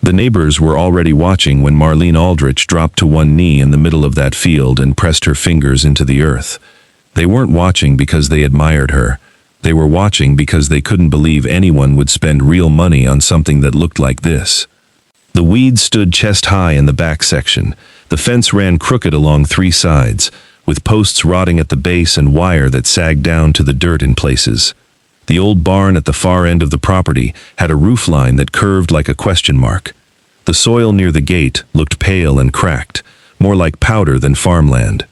The neighbors were already watching when Marlene Aldrich dropped to one knee in the middle of that field and pressed her fingers into the earth. They weren't watching because they admired her. They were watching because they couldn't believe anyone would spend real money on something that looked like this. The weeds stood chest-high in the back section. The fence ran crooked along three sides, with posts rotting at the base and wire that sagged down to the dirt in places. The old barn at the far end of the property had a roof line that curved like a question mark. The soil near the gate looked pale and cracked, more like powder than farmland.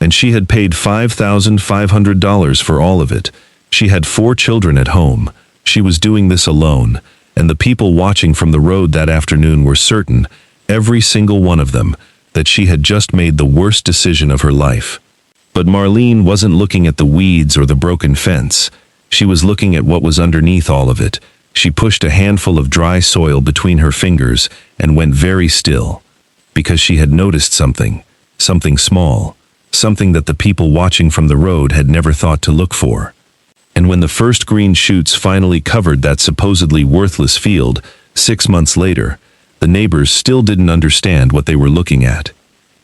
And she had paid $5,500 for all of it. She had 4 children at home. She was doing this alone, and the people watching from the road that afternoon were certain, every single one of them, that she had just made the worst decision of her life. But Marlene wasn't looking at the weeds or the broken fence. She was looking at what was underneath all of it. She pushed a handful of dry soil between her fingers and went very still, because she had noticed something small, something that the people watching from the road had never thought to look for. And when the first green shoots finally covered that supposedly worthless field, 6 months later, the neighbors still didn't understand what they were looking at.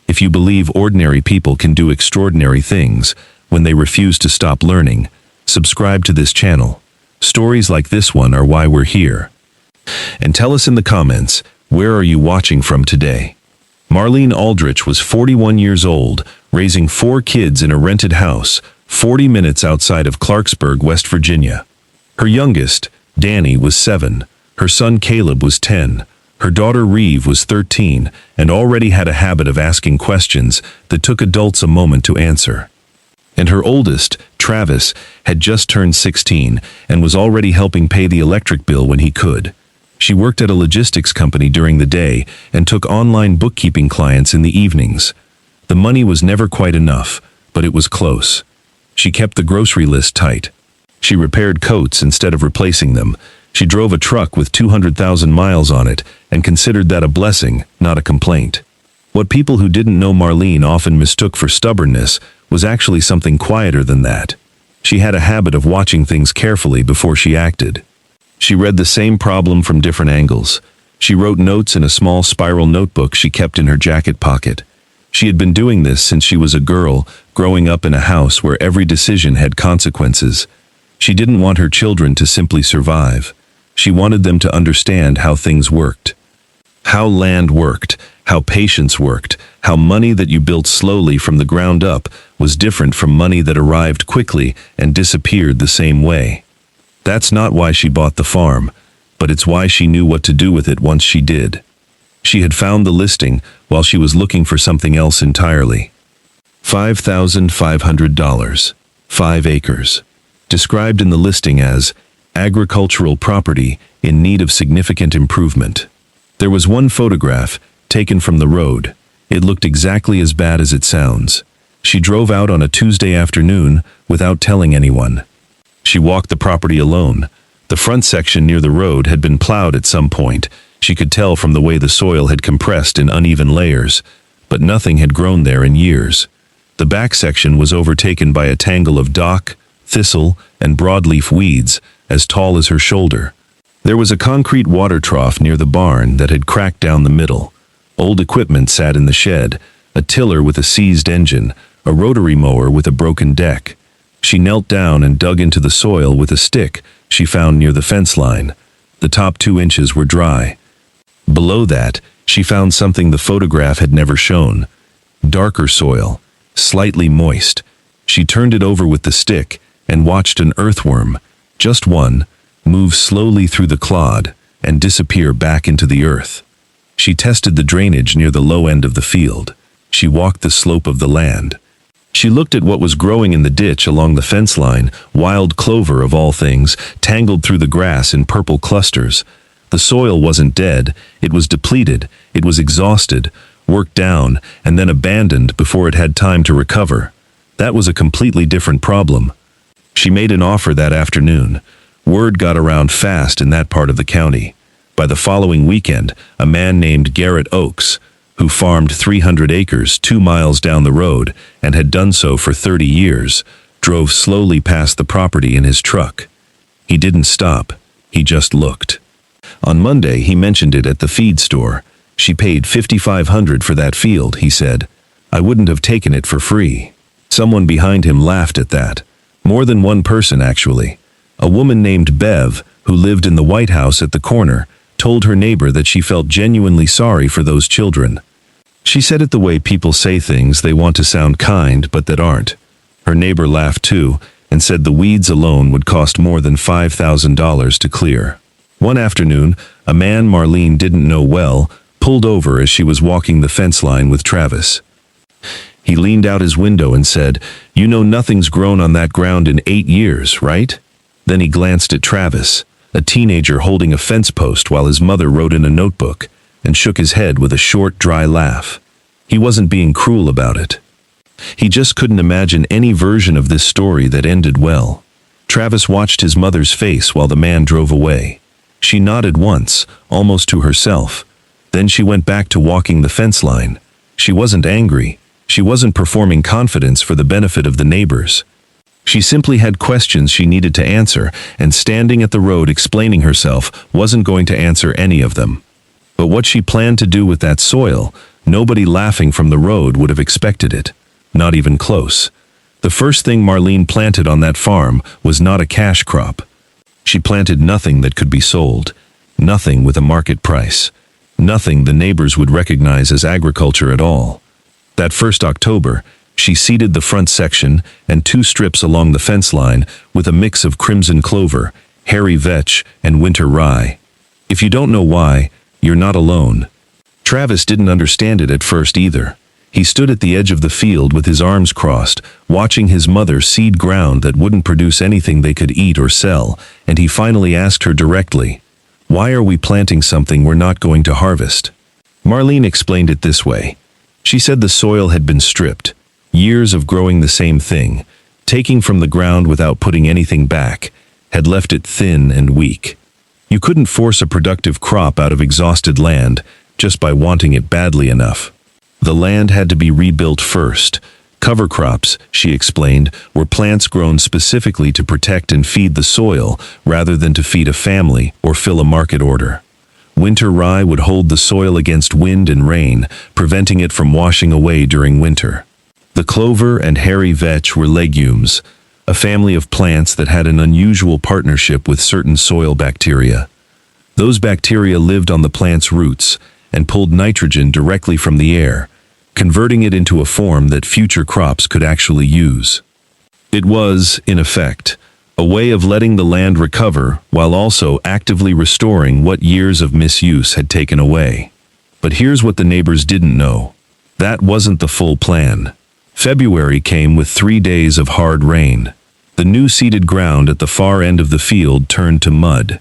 If you believe ordinary people can do extraordinary things when they refuse to stop learning, subscribe to this channel. Stories like this one are why we're here. And tell us in the comments, where are you watching from today? Marlene Aldrich was 41 years old, raising 4 kids in a rented house, 40 minutes outside of Clarksburg, West Virginia. Her youngest, Danny, was 7. Her son Caleb was 10. Her daughter Reeve was 13 and already had a habit of asking questions that took adults a moment to answer. And her oldest, Travis, had just turned 16 and was already helping pay the electric bill when he could. She worked at a logistics company during the day and took online bookkeeping clients in the evenings. The money was never quite enough, but it was close. She kept the grocery list tight. She repaired coats instead of replacing them. She drove a truck with 200,000 miles on it and considered that a blessing, not a complaint. What people who didn't know Marlene often mistook for stubbornness was actually something quieter than that. She had a habit of watching things carefully before she acted. She read the same problem from different angles. She wrote notes in a small spiral notebook she kept in her jacket pocket. She had been doing this since she was a girl, growing up in a house where every decision had consequences. She didn't want her children to simply survive. She wanted them to understand how things worked. How land worked, how patience worked, how money that you built slowly from the ground up was different from money that arrived quickly and disappeared the same way. That's not why she bought the farm, but it's why she knew what to do with it once she did. She had found the listing while she was looking for something else entirely. $5,500, 5 acres. Described in the listing as agricultural property in need of significant improvement. There was one photograph, taken from the road. It looked exactly as bad as it sounds. She drove out on a Tuesday afternoon without telling anyone. She walked the property alone. The front section near the road had been plowed at some point. She could tell from the way the soil had compressed in uneven layers, but nothing had grown there in years. The back section was overtaken by a tangle of dock, thistle, and broadleaf weeds as tall as her shoulder. There was a concrete water trough near the barn that had cracked down the middle. Old equipment sat in the shed, a tiller with a seized engine, a rotary mower with a broken deck. She knelt down and dug into the soil with a stick she found near the fence line. The top 2 inches were dry. Below that, she found something the photograph had never shown. Darker soil, slightly moist. She turned it over with the stick and watched an earthworm, just one, move slowly through the clod and disappear back into the earth. She tested the drainage near the low end of the field. She walked the slope of the land. She looked at what was growing in the ditch along the fence line, wild clover of all things, tangled through the grass in purple clusters. The soil wasn't dead, it was depleted, it was exhausted, worked down, and then abandoned before it had time to recover. That was a completely different problem. She made an offer that afternoon. Word got around fast in that part of the county. By the following weekend, a man named Garrett Oakes, who farmed 300 acres 2 miles down the road and had done so for 30 years, drove slowly past the property in his truck. He didn't stop, he just looked. On Monday, he mentioned it at the feed store. She paid $5,500 for that field, he said. I wouldn't have taken it for free. Someone behind him laughed at that. More than one person, actually. A woman named Bev, who lived in the White House at the corner, told her neighbor that she felt genuinely sorry for those children. She said it the way people say things they want to sound kind but that aren't. Her neighbor laughed too and said the weeds alone would cost more than $5,000 to clear. One afternoon, a man Marlene didn't know well pulled over as she was walking the fence line with Travis. He leaned out his window and said, "You know nothing's grown on that ground in 8 years, right?" Then he glanced at Travis, a teenager holding a fence post while his mother wrote in a notebook, and shook his head with a short, dry laugh. He wasn't being cruel about it. He just couldn't imagine any version of this story that ended well. Travis watched his mother's face while the man drove away. She nodded once, almost to herself. Then she went back to walking the fence line. She wasn't angry. She wasn't performing confidence for the benefit of the neighbors. She simply had questions she needed to answer, and standing at the road explaining herself wasn't going to answer any of them. But what she planned to do with that soil, nobody laughing from the road would have expected it. Not even close. The first thing Marlene planted on that farm was not a cash crop. She planted nothing that could be sold. Nothing with a market price. Nothing the neighbors would recognize as agriculture at all. That first October, she seeded the front section and 2 strips along the fence line with a mix of crimson clover, hairy vetch, and winter rye. If you don't know why, you're not alone. Travis didn't understand it at first either. He stood at the edge of the field with his arms crossed, watching his mother seed ground that wouldn't produce anything they could eat or sell, and he finally asked her directly, "Why are we planting something we're not going to harvest?" Marlene explained it this way. She said the soil had been stripped. Years of growing the same thing, taking from the ground without putting anything back, had left it thin and weak. You couldn't force a productive crop out of exhausted land just by wanting it badly enough. The land had to be rebuilt first. Cover crops, she explained, were plants grown specifically to protect and feed the soil rather than to feed a family or fill a market order. Winter rye would hold the soil against wind and rain, preventing it from washing away during winter. The clover and hairy vetch were legumes, a family of plants that had an unusual partnership with certain soil bacteria. Those bacteria lived on the plant's roots and pulled nitrogen directly from the air, converting it into a form that future crops could actually use. It was, in effect, a way of letting the land recover while also actively restoring what years of misuse had taken away. But here's what the neighbors didn't know. That wasn't the full plan. February came with 3 days of hard rain. The new seeded ground at the far end of the field turned to mud.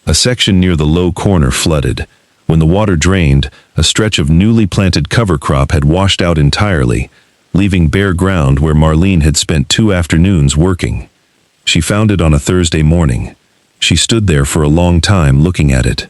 A section near the low corner flooded. When the water drained, a stretch of newly planted cover crop had washed out entirely, leaving bare ground where Marlene had spent 2 afternoons working. She found it on a Thursday morning. She stood there for a long time looking at it.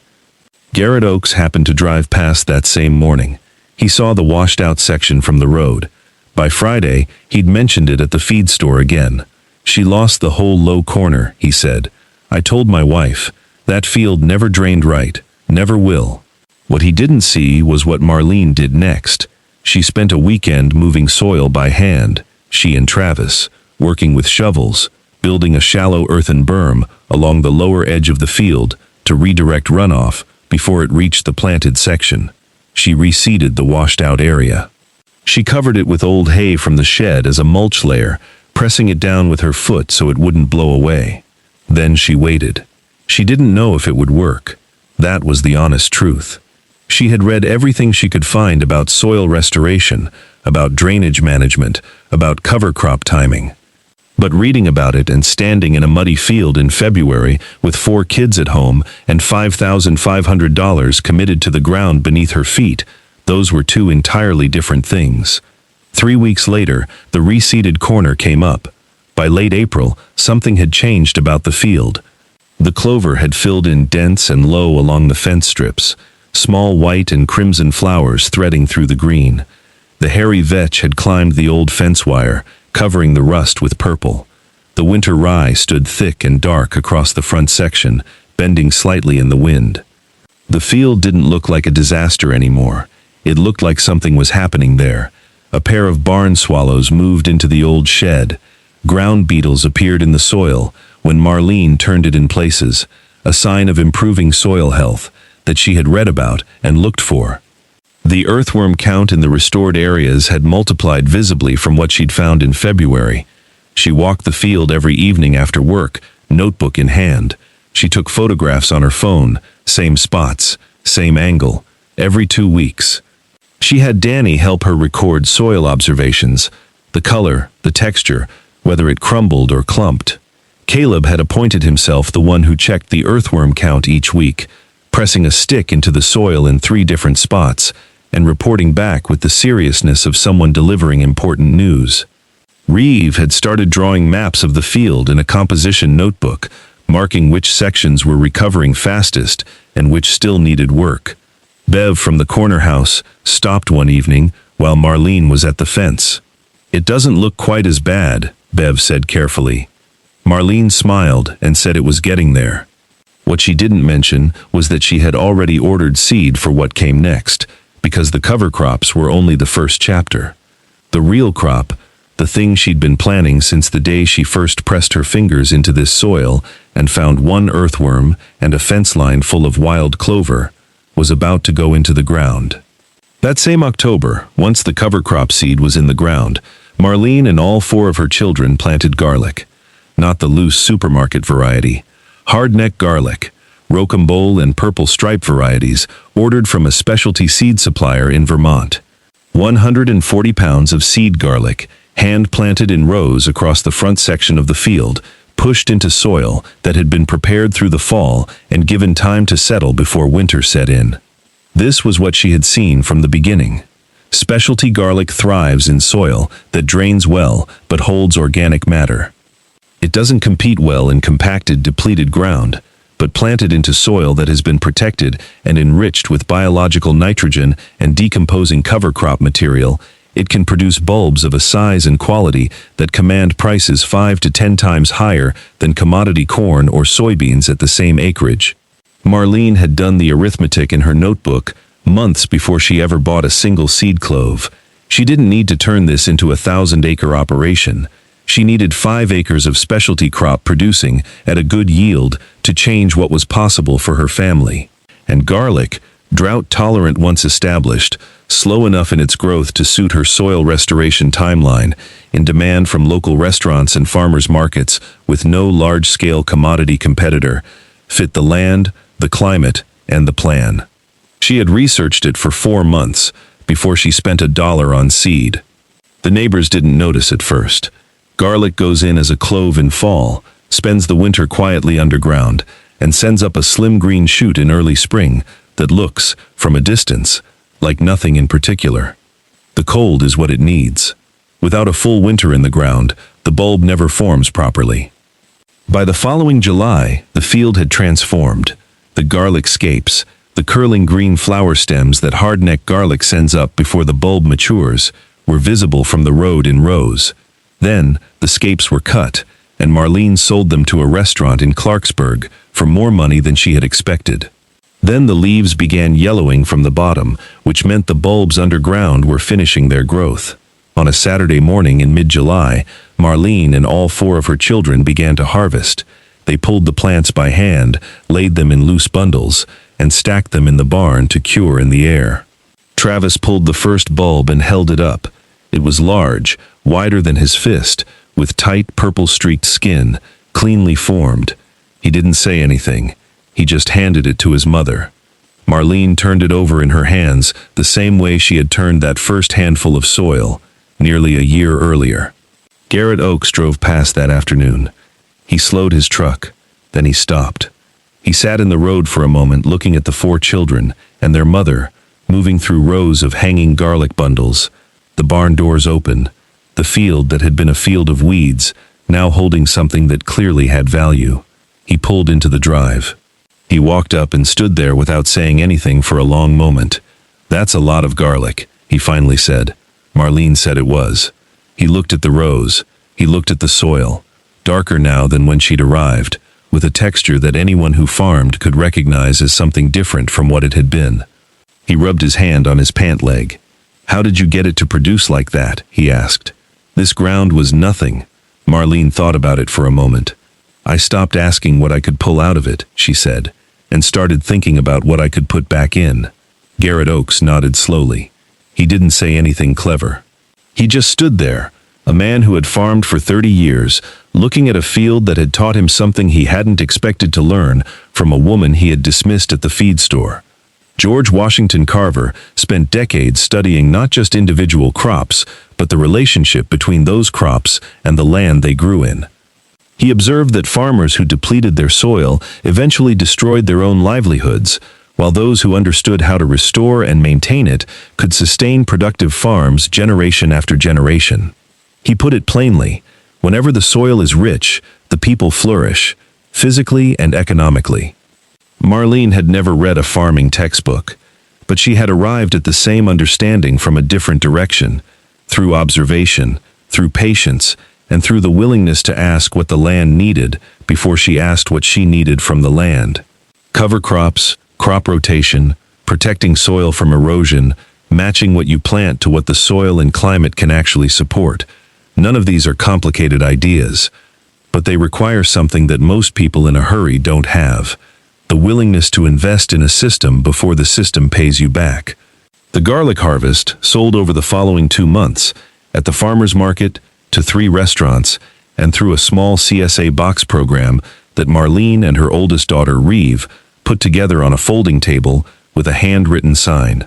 Garrett Oakes happened to drive past that same morning. He saw the washed-out section from the road. By Friday, he'd mentioned it at the feed store again. "She lost the whole low corner," he said. "I told my wife, that field never drained right, never will." What he didn't see was what Marlene did next. She spent a weekend moving soil by hand, she and Travis, working with shovels, building a shallow earthen berm along the lower edge of the field to redirect runoff before it reached the planted section. She reseeded the washed-out area. She covered it with old hay from the shed as a mulch layer, pressing it down with her foot so it wouldn't blow away. Then she waited. She didn't know if it would work. That was the honest truth. She had read everything she could find about soil restoration, about drainage management, about cover crop timing. But reading about it and standing in a muddy field in February with 4 kids at home and $5,500 committed to the ground beneath her feet, those were 2 entirely different things. 3 weeks later, the reseeded corner came up. By late April, something had changed about the field. The clover had filled in dense and low along the fence strips, small white and crimson flowers threading through the green. The hairy vetch had climbed the old fence wire, covering the rust with purple. The winter rye stood thick and dark across the front section, bending slightly in the wind. The field didn't look like a disaster anymore. It looked like something was happening there. A pair of barn swallows moved into the old shed. Ground beetles appeared in the soil when Marlene turned it in places, a sign of improving soil health that she had read about and looked for. The earthworm count in the restored areas had multiplied visibly from what she'd found in February. She walked the field every evening after work, notebook in hand. She took photographs on her phone, same spots, same angle, every 2 weeks. She had Danny help her record soil observations, the color, the texture, whether it crumbled or clumped. Caleb had appointed himself the one who checked the earthworm count each week, pressing a stick into the soil in 3 different spots, and reporting back with the seriousness of someone delivering important news. Reeve had started drawing maps of the field in a composition notebook, marking which sections were recovering fastest and which still needed work. Bev from the corner house stopped one evening while Marlene was at the fence. "It doesn't look quite as bad," Bev said carefully. Marlene smiled and said it was getting there. What she didn't mention was that she had already ordered seed for what came next, because the cover crops were only the first chapter. The real crop, the thing she'd been planning since the day she first pressed her fingers into this soil and found 1 earthworm and a fence line full of wild clover, was about to go into the ground. That same October, once the cover crop seed was in the ground, Marlene and all 4 of her children planted garlic. Not the loose supermarket variety. Hardneck garlic, rocambole and purple stripe varieties, ordered from a specialty seed supplier in Vermont. 140 pounds of seed garlic, hand-planted in rows across the front section of the field, pushed into soil that had been prepared through the fall and given time to settle before winter set in. This was what she had seen from the beginning. Specialty garlic thrives in soil that drains well but holds organic matter. It doesn't compete well in compacted, depleted ground, but planted into soil that has been protected and enriched with biological nitrogen and decomposing cover crop material, it can produce bulbs of a size and quality that command prices 5 to 10 times higher than commodity corn or soybeans at the same acreage. Marlene had done the arithmetic in her notebook months before she ever bought a single seed clove. She didn't need to turn this into a 1,000-acre operation. She needed 5 acres of specialty crop producing at a good yield to change what was possible for her family. And garlic, drought-tolerant once established, slow enough in its growth to suit her soil restoration timeline, in demand from local restaurants and farmers markets with no large-scale commodity competitor, fit the land, the climate, and the plan. She had researched it for 4 months before she spent $1 on seed. The neighbors didn't notice at first. Garlic goes in as a clove in fall, spends the winter quietly underground, and sends up a slim green shoot in early spring that looks, from a distance, like nothing in particular. The cold is what it needs. Without a full winter in the ground, the bulb never forms properly. By the following July, the field had transformed. The garlic scapes, the curling green flower stems that hardneck garlic sends up before the bulb matures, were visible from the road in rows. Then, the scapes were cut, and Marlene sold them to a restaurant in Clarksburg for more money than she had expected. Then the leaves began yellowing from the bottom, which meant the bulbs underground were finishing their growth. On a Saturday morning in mid-July, Marlene and all 4 of her children began to harvest. They pulled the plants by hand, laid them in loose bundles, and stacked them in the barn to cure in the air. Travis pulled the first bulb and held it up. It was large, wider than his fist, with tight purple-streaked skin, cleanly formed. He didn't say anything. He just handed it to his mother. Marlene turned it over in her hands the same way she had turned that first handful of soil, nearly a year earlier. Garrett Oakes drove past that afternoon. He slowed his truck. Then he stopped. He sat in the road for a moment looking at the 4 children and their mother, moving through rows of hanging garlic bundles. The barn doors open. The field that had been a field of weeds, now holding something that clearly had value. He pulled into the drive. He walked up and stood there without saying anything for a long moment. "That's a lot of garlic," he finally said. Marlene said it was. He looked at the rows. He looked at the soil, darker now than when she'd arrived, with a texture that anyone who farmed could recognize as something different from what it had been. He rubbed his hand on his pant leg. "How did you get it to produce like that?" he asked. "This ground was nothing." Marlene thought about it for a moment. "I stopped asking what I could pull out of it," she said, "and started thinking about what I could put back in." Garrett Oakes nodded slowly. He didn't say anything clever. He just stood there, a man who had farmed for 30 years, looking at a field that had taught him something he hadn't expected to learn from a woman he had dismissed at the feed store. George Washington Carver spent decades studying not just individual crops, but the relationship between those crops and the land they grew in. He observed that farmers who depleted their soil eventually destroyed their own livelihoods, while those who understood how to restore and maintain it could sustain productive farms generation after generation. He put it plainly, whenever the soil is rich, the people flourish, physically and economically. Marlene had never read a farming textbook, but she had arrived at the same understanding from a different direction, through observation, through patience, and through the willingness to ask what the land needed before she asked what she needed from the land. Cover crops, crop rotation, protecting soil from erosion, matching what you plant to what the soil and climate can actually support. None of these are complicated ideas, but they require something that most people in a hurry don't have: the willingness to invest in a system before the system pays you back. The garlic harvest sold over the following 2 months, at the farmer's market, to 3 restaurants, and through a small CSA box program that Marlene and her oldest daughter, Reeve, put together on a folding table with a handwritten sign.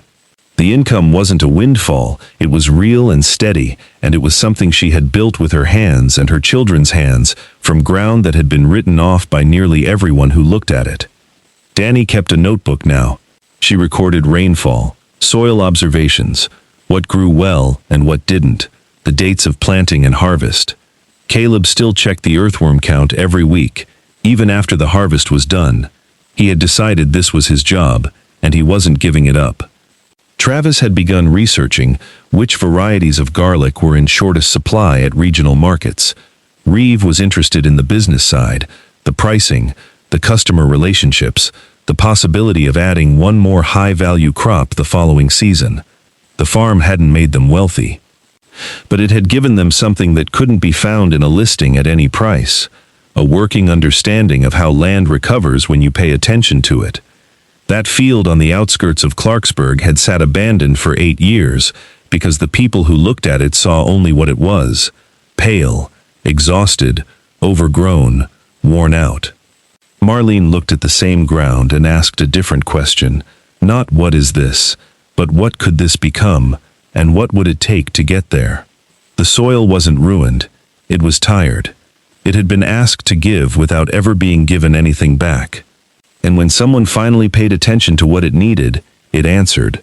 The income wasn't a windfall, it was real and steady, and it was something she had built with her hands and her children's hands from ground that had been written off by nearly everyone who looked at it. Danny kept a notebook now. She recorded rainfall, soil observations, what grew well and what didn't, the dates of planting and harvest. Caleb still checked the earthworm count every week, even after the harvest was done. He had decided this was his job, and he wasn't giving it up. Travis had begun researching which varieties of garlic were in shortest supply at regional markets. Reeve was interested in the business side, the pricing, the customer relationships, the possibility of adding one more high-value crop the following season. The farm hadn't made them wealthy, but it had given them something that couldn't be found in a listing at any price: a working understanding of how land recovers when you pay attention to it. That field on the outskirts of Clarksburg had sat abandoned for 8 years because the people who looked at it saw only what it was: pale, exhausted, overgrown, worn out. Marlene looked at the same ground and asked a different question, not "what is this?" but "what could this become, and what would it take to get there?" The soil wasn't ruined, it was tired. It had been asked to give without ever being given anything back. And when someone finally paid attention to what it needed, it answered.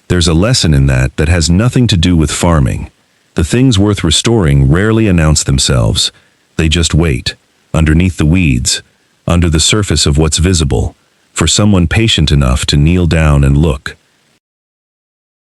There's a lesson in that that has nothing to do with farming. The things worth restoring rarely announce themselves. They just wait, underneath the weeds, under the surface of what's visible, for someone patient enough to kneel down and look.